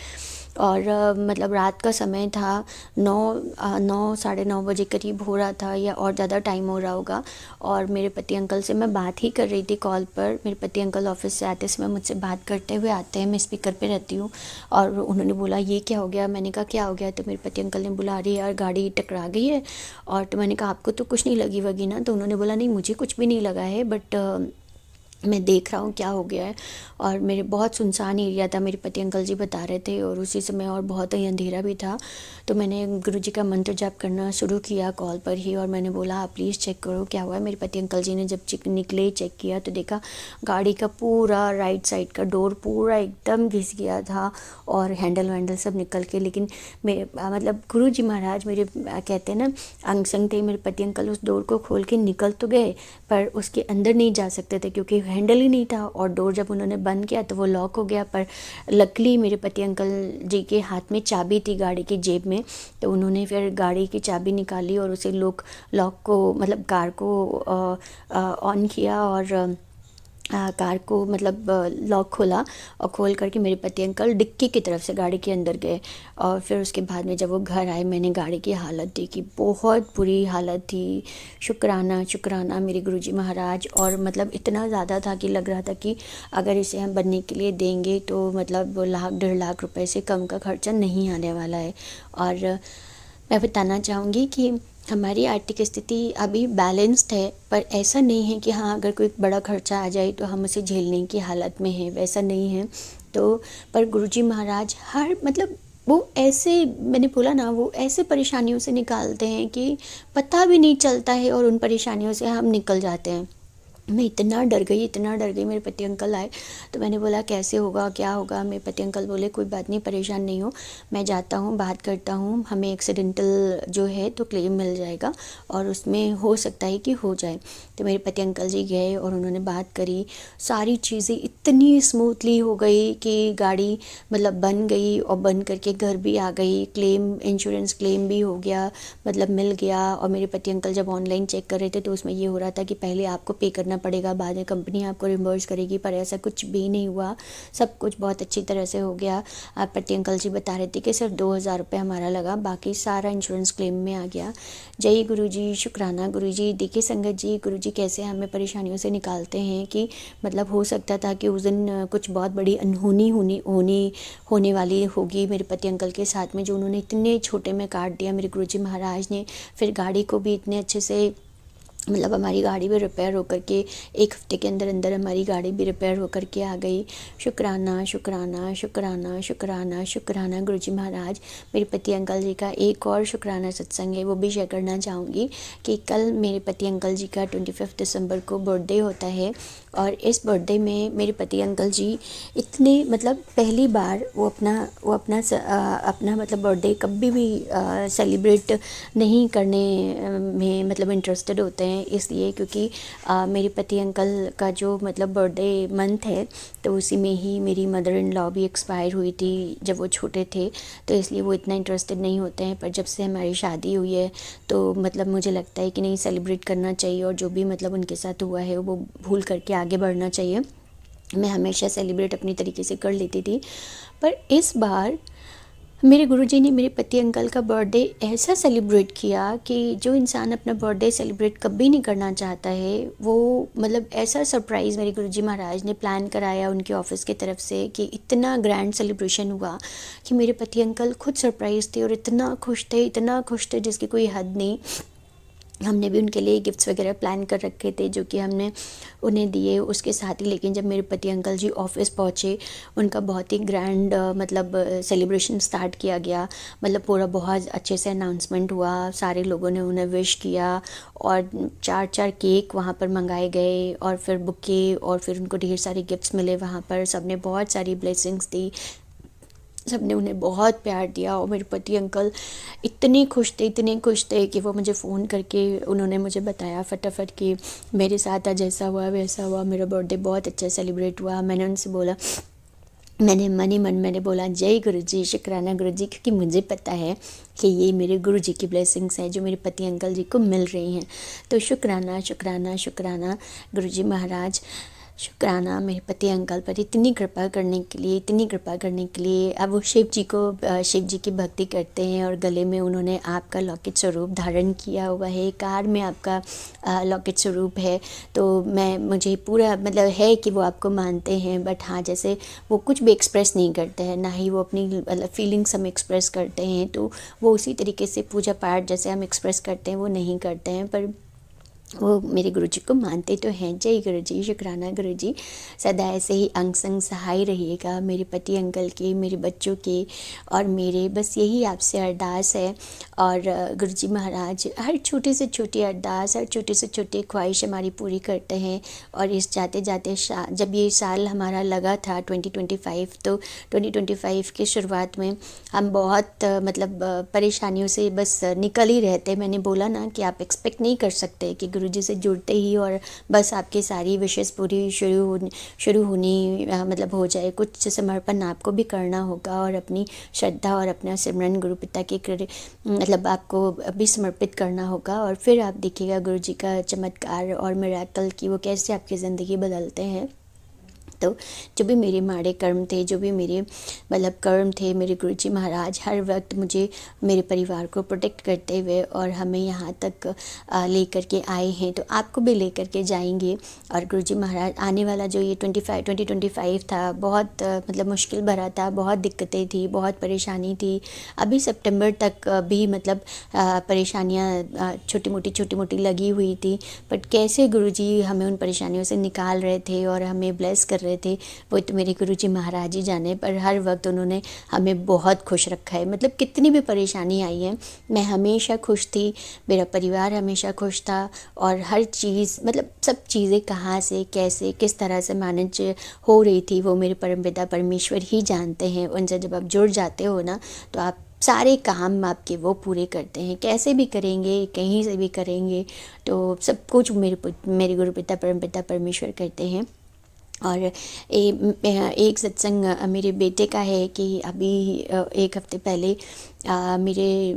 और मतलब रात का समय था, 9 साढ़े 9 बजे करीब हो रहा था या और ज़्यादा टाइम हो रहा होगा। और मेरे पति अंकल से मैं बात ही कर रही थी कॉल पर। मेरे पति अंकल ऑफिस से आते समय मुझसे बात करते हुए आते हैं, मैं स्पीकर पे रहती हूँ। और उन्होंने बोला ये क्या हो गया, मैंने कहा क्या हो गया। तो मेरे पति अंकल ने बोला अरे यार गाड़ी टकरा गई है। और तो मैंने कहा आपको तो कुछ नहीं लगी वगी ना। तो उन्होंने बोला नहीं मुझे कुछ भी नहीं लगा है, बट मैं देख रहा हूँ क्या हो गया है। और मेरे बहुत सुनसान एरिया था, मेरे पति अंकल जी बता रहे थे, और उसी समय और बहुत ही अंधेरा भी था। तो मैंने गुरुजी का मंत्र जाप करना शुरू किया कॉल पर ही, और मैंने बोला आप प्लीज़ चेक करो क्या हुआ है। मेरे पति अंकल जी ने जब निकले चेक किया तो देखा गाड़ी का पूरा राइट साइड का डोर पूरा एकदम घिस गया था और हैंडल वैंडल सब निकल के। लेकिन मेरे मतलब गुरुजी महाराज मेरे कहते हैं ना अंग संग थे। मेरे पति अंकल उस डोर को खोल के निकल तो गए पर उसके अंदर नहीं जा सकते थे क्योंकि हैंडल ही नहीं था। और डोर जब उन्होंने बंद किया तो वो लॉक हो गया। पर लकीली मेरे पति अंकल जी के हाथ में चाबी थी गाड़ी की जेब में। तो उन्होंने फिर गाड़ी की चाबी निकाली और उसे लॉक को मतलब कार को ऑन किया और कार को मतलब लॉक खोला और खोल करके मेरे पति अंकल डिक्की की तरफ से गाड़ी के अंदर गए। और फिर उसके बाद में जब वो घर आए, मैंने गाड़ी की हालत देखी, बहुत बुरी हालत थी। शुक्राना शुक्राना मेरे गुरुजी महाराज। और मतलब इतना ज़्यादा था कि लग रहा था कि अगर इसे हम बनने के लिए देंगे तो मतलब 1,00,000 1,50,000 रुपए से कम का खर्चा नहीं आने वाला है। और मैं बताना चाहूँगी कि हमारी आर्थिक स्थिति अभी बैलेंस्ड है, पर ऐसा नहीं है कि हाँ अगर कोई बड़ा खर्चा आ जाए तो हम उसे झेलने की हालत में हैं, वैसा नहीं है। तो पर गुरुजी महाराज हर मतलब वो ऐसे, मैंने बोला ना, वो ऐसे परेशानियों से निकालते हैं कि पता भी नहीं चलता है और उन परेशानियों से हम निकल जाते हैं। मैं इतना डर गई, इतना डर गई। मेरे पति अंकल आए तो मैंने बोला कैसे होगा, क्या होगा। मेरे पति अंकल बोले कोई बात नहीं, परेशान नहीं हो, मैं जाता हूँ, बात करता हूँ, हमें एक्सीडेंटल जो है तो क्लेम मिल जाएगा और उसमें हो सकता है कि हो जाए। तो मेरे पति अंकल जी गए और उन्होंने बात करी। सारी चीज़ें इतनी स्मूथली हो गई कि गाड़ी मतलब बन गई और बन करके घर भी आ गई। क्लेम, इंश्योरेंस क्लेम भी हो गया, मतलब मिल गया। और मेरे पति अंकल जब ऑनलाइन चेक कर रहे थे तो उसमें ये हो रहा था कि पहले आपको पे करना पड़ेगा, बाद में कंपनी आपको रिम्बर्स करेगी, पर ऐसा कुछ भी नहीं हुआ। सब कुछ बहुत अच्छी तरह से हो गया। आप पति अंकल जी बता रहे थे कि सिर्फ 2,000 रुपये हमारा लगा, बाकी सारा इंश्योरेंस क्लेम में आ गया। जय गुरु जी, शुक्राना गुरु जी। देखिए संगत जी, गुरु जी कैसे हमें परेशानियों से निकालते हैं कि मतलब हो सकता था कि उस दिन कुछ बहुत बड़ी अनहोनी होने वाली होगी मेरे पति अंकल के साथ में, जो उन्होंने इतने छोटे में काट दिया मेरे गुरुजी महाराज ने। फिर गाड़ी को भी इतने अच्छे से, मतलब हमारी गाड़ी भी रिपेयर होकर के 1 हफ्ते के अंदर अंदर हमारी गाड़ी भी रिपेयर होकर के आ गई। शुक्राना शुक्राना शुक्राना शुक्राना शुक्राना गुरुजी महाराज। मेरे पति अंकल जी का एक और शुक्राना सत्संग है, वो भी शेयर करना चाहूँगी कि कल मेरे पति अंकल जी का 25 दिसंबर को बर्थडे होता है। और इस बर्थडे में मेरे पति अंकल जी इतने, मतलब पहली बार वो अपना मतलब बर्थडे कभी भी सेलिब्रेट नहीं करने में मतलब इंटरेस्टेड होते हैं। इसलिए क्योंकि मेरे पति अंकल का जो मतलब बर्थडे मंथ है तो उसी में ही मेरी मदर इन लॉ भी एक्सपायर हुई थी जब वो छोटे थे, तो इसलिए वो इतना इंटरेस्टेड नहीं होते हैं। पर जब से हमारी शादी हुई है तो मतलब मुझे लगता है कि नहीं, सेलिब्रेट करना चाहिए और जो भी मतलब उनके साथ हुआ है वो भूल करके आगे बढ़ना चाहिए। मैं हमेशा सेलिब्रेट अपनी तरीके से कर लेती थी, पर इस बार मेरे गुरुजी ने मेरे पति अंकल का बर्थडे ऐसा सेलिब्रेट किया कि जो इंसान अपना बर्थडे सेलिब्रेट कभी नहीं करना चाहता है, वो मतलब ऐसा सरप्राइज़ मेरे गुरुजी महाराज ने प्लान कराया उनके ऑफिस की तरफ से कि इतना ग्रैंड सेलिब्रेशन हुआ कि मेरे पति अंकल खुद सरप्राइज़ थे और इतना खुश थे जिसकी कोई हद नहीं। हमने भी उनके लिए गिफ्ट्स वगैरह प्लान कर रखे थे जो कि हमने उन्हें दिए उसके साथ ही। लेकिन जब मेरे पति अंकल जी ऑफिस पहुँचे, उनका बहुत ही ग्रैंड मतलब सेलिब्रेशन स्टार्ट किया गया। मतलब पूरा बहुत अच्छे से अनाउंसमेंट हुआ, सारे लोगों ने उन्हें विश किया और 4-4 केक वहाँ पर मंगाए गए और फिर बुके, और फिर उनको ढेर सारे गिफ्ट्स मिले वहाँ पर। सबने बहुत सारी ब्लेसिंग्स दी, सबने उन्हें बहुत प्यार दिया। और मेरे पति अंकल इतने खुश थे कि वो मुझे फ़ोन करके उन्होंने मुझे बताया फटाफट कि मेरे साथ आज ऐसा हुआ वैसा हुआ, मेरा बर्थडे बहुत अच्छा सेलिब्रेट हुआ। मैंने उनसे बोला, मैंने मन ही मन मैंने बोला जय गुरु जी, शुक्राना गुरु जी, क्योंकि मुझे पता है कि ये मेरे गुरु जी की ब्लेसिंग्स हैं जो मेरे पति अंकल जी को मिल रही हैं। तो शुक्राना शुक्राना शुक्राना गुरु जी महाराज, शुक्राना मेरे पति अंकल पर इतनी कृपा करने के लिए, इतनी कृपा करने के लिए। अब वो शिव जी की भक्ति करते हैं और गले में उन्होंने आपका लॉकेट स्वरूप धारण किया हुआ है, कार में आपका लॉकेट स्वरूप है। तो मुझे पूरा मतलब है कि वो आपको मानते हैं, बट हाँ जैसे वो कुछ भी एक्सप्रेस नहीं करते हैं, ना ही वो अपनी मतलब फीलिंग्स हम एक्सप्रेस करते हैं। तो वो उसी तरीके से पूजा पाठ जैसे हम एक्सप्रेस करते हैं वो नहीं करते हैं, पर वो मेरे गुरुजी को मानते तो हैं। जय गुरुजी, शुक्राना गुरुजी। सदा ऐसे ही अंग संग सहाय रहिएगा मेरे पति अंकल के, मेरे बच्चों के और मेरे, बस यही आपसे अरदास है। और गुरुजी महाराज हर छोटी से छोटी अरदास, हर छोटी से छोटी ख्वाहिश हमारी पूरी करते हैं। और इस जाते जाते जब ये साल हमारा लगा था 2025, तो 2025 की शुरुआत में हम बहुत मतलब परेशानियों से बस निकल ही रहते। मैंने बोला ना कि आप एक्सपेक्ट नहीं कर सकते कि गुरुजी से जुड़ते ही और बस आपकी सारी विशेष पूरी शुरू होनी मतलब हो जाए। कुछ समर्पण आपको भी करना होगा और अपनी श्रद्धा और अपना सिमरन गुरु पिता के मतलब आपको अभी समर्पित करना होगा। और फिर आप देखिएगा गुरुजी का चमत्कार और मिरेकल कि वो कैसे आपकी ज़िंदगी बदलते हैं। तो जो भी मेरे माड़े कर्म थे, जो भी मेरे मतलब कर्म थे, मेरे गुरुजी महाराज हर वक्त मुझे, मेरे परिवार को प्रोटेक्ट करते हुए और हमें यहाँ तक लेकर के आए हैं, तो आपको भी लेकर के जाएंगे। और गुरुजी महाराज आने वाला जो ये 2025 था बहुत मतलब मुश्किल भरा था, बहुत दिक्कतें थी, बहुत परेशानी थी। अभी सितंबर तक भी मतलब परेशानियाँ छोटी मोटी लगी हुई थी, बट कैसे गुरुजी हमें उन परेशानियों से निकाल रहे थे और हमें ब्लेस कर रहे थे वो तो मेरे गुरुजी महाराज ही जाने। पर हर वक्त उन्होंने हमें बहुत खुश रखा है। मतलब कितनी भी परेशानी आई है, मैं हमेशा खुश थी, मेरा परिवार हमेशा खुश था। और हर चीज़ मतलब सब चीज़ें कहाँ से कैसे किस तरह से मैनेज हो रही थी वो मेरे परमपिता परमेश्वर ही जानते हैं। उनसे जब आप जुड़ जाते हो ना तो आप सारे काम आपके वो पूरे करते हैं, कैसे भी करेंगे, कहीं से भी करेंगे, तो सब कुछ मेरे गुरु पिता परमपिता परमेश्वर करते हैं। और एक सत्संग मेरे बेटे का है कि अभी एक हफ्ते पहले मेरे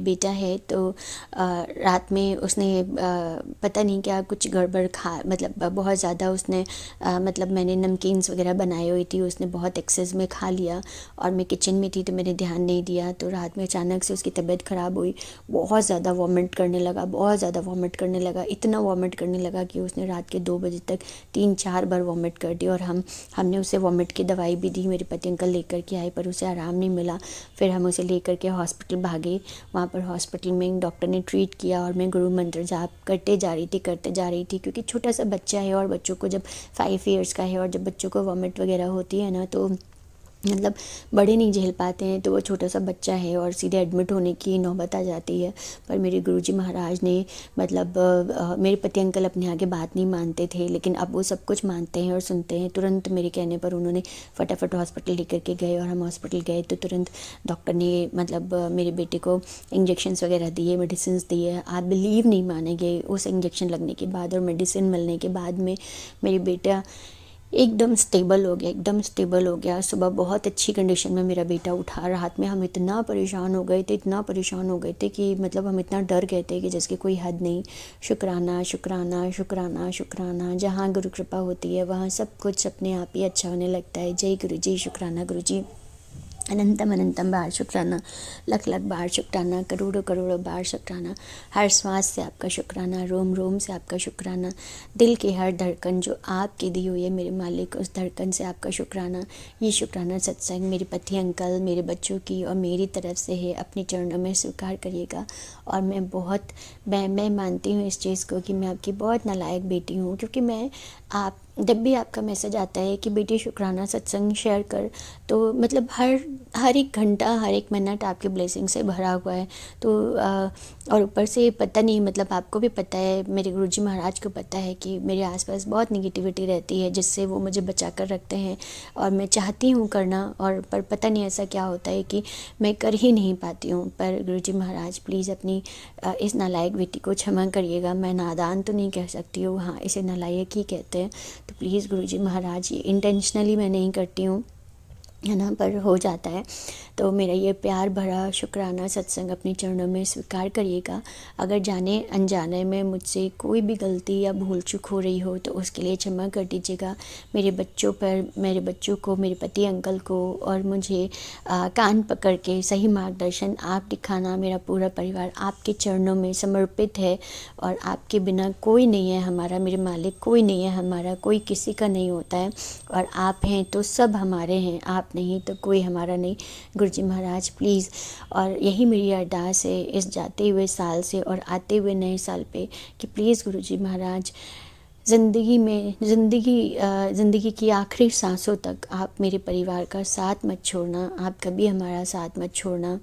बेटा है तो रात में उसने पता नहीं क्या कुछ गड़बड़ मतलब बहुत ज़्यादा उसने मतलब मैंने नमकीन्स वगैरह बनाई हुई थी, उसने बहुत एक्सेस में खा लिया और मैं किचन में थी तो मैंने ध्यान नहीं दिया। तो रात में अचानक से उसकी तबीयत ख़राब हुई, बहुत ज़्यादा वॉमिट करने लगा, बहुत ज़्यादा वॉमिट करने लगा, इतना वॉमिट करने लगा कि उसने रात के 2 बजे तक 3-4 बार वॉमिट कर दी। और हमने उसे वॉमिट की दवाई भी दी, मेरे पति अंकल लेकर के आए, पर उसे आराम नहीं मिला। फिर हम उसे लेकर के हॉस्पिटल भागे। वहाँ पर हॉस्पिटल में डॉक्टर ने ट्रीट किया और मैं गुरु मंत्र जाप करते जा रही थी क्योंकि छोटा सा बच्चा है और बच्चों को जब 5 इयर्स का है और जब बच्चों को वॉमिट वगैरह होती है ना तो मतलब बड़े नहीं झेल पाते हैं, तो वो छोटा सा बच्चा है और सीधे एडमिट होने की नौबत आ जाती है। पर मेरे गुरुजी महाराज ने मतलब मेरे पति अंकल अपने आगे बात नहीं मानते थे, लेकिन अब वो सब कुछ मानते हैं और सुनते हैं। तुरंत मेरे कहने पर उन्होंने फटाफट हॉस्पिटल लेकर के गए और हम हॉस्पिटल गए तो तुरंत डॉक्टर ने मतलब मेरे बेटे को इंजेक्शन्स वगैरह दिए, मेडिसिन दिए। आप बिलीव नहीं मानेंगे, उस इंजेक्शन लगने के बाद और मेडिसिन मिलने के बाद में मेरे बेटा एकदम स्टेबल हो गया। सुबह बहुत अच्छी कंडीशन में मेरा बेटा उठा। रात में हम इतना परेशान हो गए थे कि मतलब हम इतना डर गए थे कि जिसकी कोई हद नहीं। शुक्राना शुक्राना शुक्राना शुक्राना, जहाँ गुरु कृपा होती है वहाँ सब कुछ अपने आप ही अच्छा होने लगता है। जय गुरु जी, शुक्राना गुरु जी, अनंतम अनंतम बार शुक्राना, लख लख बार शुक्राना, करोड़ों करोड़ों बार शुक्राना। हर श्वास से आपका शुक्राना, रोम रोम से आपका शुक्राना, दिल की हर धड़कन जो आपकी दी हुई है मेरे मालिक, उस धड़कन से आपका शुक्राना। ये शुक्राना सत्संग मेरे पति अंकल, मेरे बच्चों की और मेरी तरफ से है, अपने चरणों में स्वीकार करिएगा। और मैं मानती हूँ इस चीज़ को कि मैं आपकी बहुत नालायक बेटी हूँ, क्योंकि जब भी आपका मैसेज आता है कि बेटी शुक्राना सत्संग शेयर कर, तो मतलब हर एक घंटा, हर एक मिनट आपके ब्लेसिंग से भरा हुआ है। तो और ऊपर से पता नहीं, मतलब आपको भी पता है, मेरे गुरुजी महाराज को पता है कि मेरे आसपास बहुत निगेटिविटी रहती है जिससे वो मुझे बचा कर रखते हैं और मैं चाहती हूँ करना, और पर पता नहीं ऐसा क्या होता है कि मैं कर ही नहीं पाती हूँ। पर गुरुजी महाराज प्लीज़ अपनी इस नालायक बेटी को क्षमा करिएगा। मैं नादान तो नहीं कह सकती हूँ, हाँ इसे नालायक ही कहते हैं। तो प्लीज़ गुरुजी महाराज, ये इंटेंशनली मैं नहीं करती हूँ, है ना, पर हो जाता है। तो मेरा ये प्यार भरा शुक्राना सत्संग अपने चरणों में स्वीकार करिएगा। अगर जाने अनजाने में मुझसे कोई भी गलती या भूल चूक हो रही हो तो उसके लिए क्षमा कर दीजिएगा। मेरे बच्चों को, मेरे पति अंकल को और मुझे कान पकड़ के सही मार्गदर्शन आप दिखाना। मेरा पूरा परिवार आपके चरणों में समर्पित है और आपके बिना कोई नहीं है हमारा, मेरे मालिक कोई नहीं है हमारा, कोई किसी का नहीं होता है। और आप हैं तो सब हमारे हैं, आप नहीं तो कोई हमारा नहीं। गुरुजी महाराज प्लीज़, और यही मेरी अरदास है इस जाते हुए साल से और आते हुए नए साल पे कि प्लीज़ गुरुजी महाराज, ज़िंदगी की आखिरी सांसों तक आप मेरे परिवार का साथ मत छोड़ना, आप कभी हमारा साथ मत छोड़ना।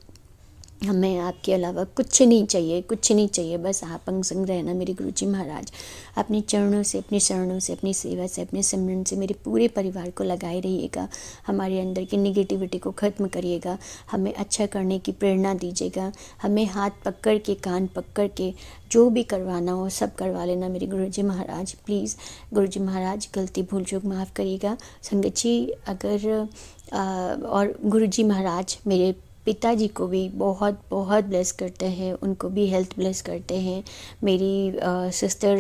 हमें आपके अलावा कुछ नहीं चाहिए, कुछ नहीं चाहिए, बस आप अंग संग रहना मेरे गुरुजी महाराज। अपने चरणों से, अपने शरणों से, अपनी सेवा से, अपने सिमरन से मेरे पूरे परिवार को लगाए रहिएगा। हमारे अंदर की निगेटिविटी को ख़त्म करिएगा, हमें अच्छा करने की प्रेरणा दीजिएगा। हमें हाथ पकड़ के, कान पकड़ के जो भी करवाना हो सब करवा लेना मेरे गुरुजी महाराज। प्लीज़ गुरुजी महाराज, गलती भूल चूक माफ़ करिएगा। संगत जी, अगर और गुरुजी महाराज मेरे पिताजी को भी बहुत बहुत ब्लेस करते हैं, उनको भी हेल्थ ब्लेस करते हैं। मेरी सिस्टर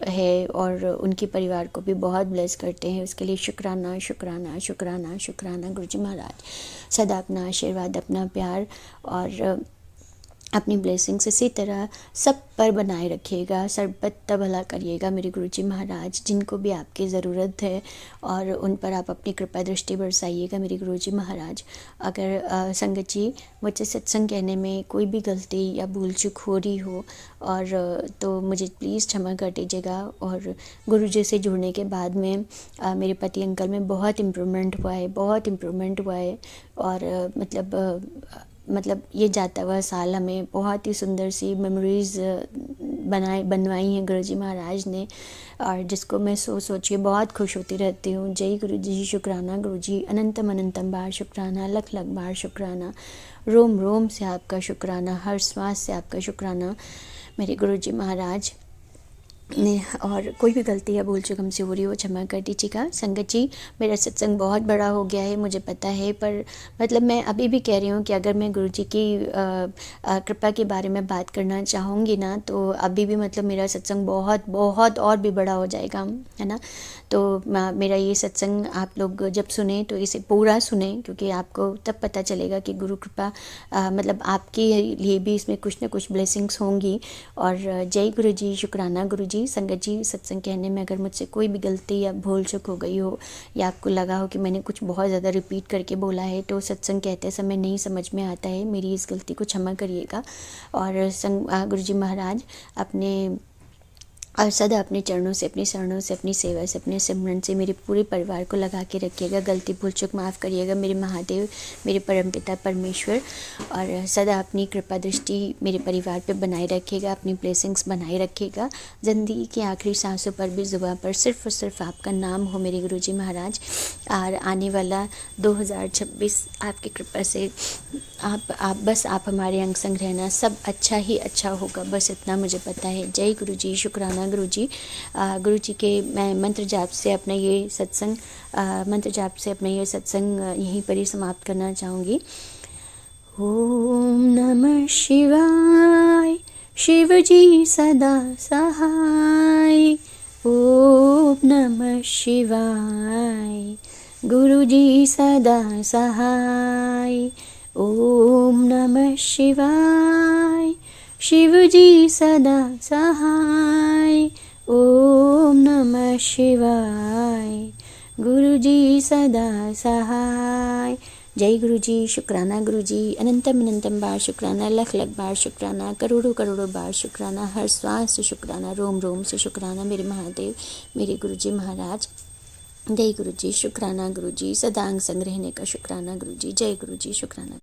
है और उनके परिवार को भी बहुत ब्लेस करते हैं। उसके लिए शुक्राना शुक्राना शुक्राना शुक्राना गुरुजी महाराज। सदा अपना आशीर्वाद, अपना प्यार और अपनी ब्लेसिंग्स इसी तरह सब पर बनाए रखिएगा, सर्वत्र भला करिएगा मेरे गुरुजी महाराज। जिनको भी आपकी ज़रूरत है और उन पर आप अपनी कृपा दृष्टि बरसाइएगा मेरे गुरुजी महाराज। अगर संगत जी, मुझसे सत्संग कहने में कोई भी गलती या भूल चूक हो रही हो और तो मुझे प्लीज़ क्षमा कर दीजिएगा। और गुरुजी से जुड़ने के बाद में मेरे पति अंकल में बहुत इम्प्रूवमेंट हुआ है, बहुत इम्प्रूवमेंट हुआ है। और मतलब ये जाता हुआ साल हमें बहुत ही सुंदर सी मेमोरीज़ बनवाई हैं गुरुजी महाराज ने, और जिसको मैं सोच के बहुत खुश होती रहती हूँ। जय गुरुजी, शुक्राना गुरुजी, अनंतम अनंतम बार शुक्राना, लख लख बार शुक्राना, रोम रोम से आपका शुक्राना, हर श्वास से आपका शुक्राना मेरे गुरुजी महाराज ने। और कोई भी गलती या भूल चूक हमसे हो रही हो क्षमा कर दीजिएगा। संगत जी, मेरा सत्संग बहुत बड़ा हो गया है, मुझे पता है, पर मतलब मैं अभी भी कह रही हूँ कि अगर मैं गुरुजी की कृपा के बारे में बात करना चाहूँगी ना, तो अभी भी मतलब मेरा सत्संग बहुत बहुत और भी बड़ा हो जाएगा, है ना। तो मेरा ये सत्संग आप लोग जब सुने तो इसे पूरा सुने, क्योंकि आपको तब पता चलेगा कि गुरु कृपा मतलब आपके लिए भी इसमें कुछ ना कुछ ब्लेसिंग्स होंगी। और जय गुरु जी, शुक्राना गुरु जी। संगत जी, सत्संग कहने में अगर मुझसे कोई भी गलती या भूल चूक हो गई हो या आपको लगा हो कि मैंने कुछ बहुत ज़्यादा रिपीट करके बोला है, तो सत्संग कहते समय नहीं समझ में आता है, मेरी इस गलती को क्षमा करिएगा। और गुरु जी महाराज अपने और सदा अपने चरणों से, अपनी शरणों से, अपनी सेवा से, अपने सिमरन से मेरे पूरे परिवार को लगा के रखिएगा। गलती भूल चूक माफ़ करिएगा मेरे महादेव, मेरे परमपिता परमेश्वर। और सदा अपनी कृपा दृष्टि मेरे परिवार पे बनाए रखिएगा, अपनी ब्लेसिंग्स बनाए रखिएगा। ज़िंदगी की आखिरी सांसों पर भी ज़ुबान पर सिर्फ़ और सिर्फ आपका नाम हो मेरे गुरुजी महाराज। और आने वाला 2026 आपकी कृपा से आप हमारे अंग संग रहना, सब अच्छा ही अच्छा होगा, बस इतना मुझे पता है। जय गुरु जी, शुक्राना गुरु जी। गुरु जी के मैं मंत्र जाप से अपना ये सत्संग यहीं पर ही समाप्त करना चाहूँगी। ओम नमः शिवाय, शिव जी सदा सहाय। ओम नमः शिवाय, गुरु जी सदा सहाय। ओम नमः शिवाय, शिव जी सदा सहाय। ओम नमः शिवाय, गुरु जी सदा सहाय। जय गुरु जी, शुक्राना गुरु जी, अनंतम अनंतम बार शुक्राना, लख लख बार शुक्राना, करोड़ों करोड़ों बार शुक्राना, हर श्वास से शुक्राना, रोम रोम से शुक्राना मेरे महादेव, मेरे गुरु जी महाराज। जय गुरु जी, शुक्राना गुरु जी, सदा अंग संग रहने का शुक्राना गुरु जी। जय गुरु जी, शुक्राना।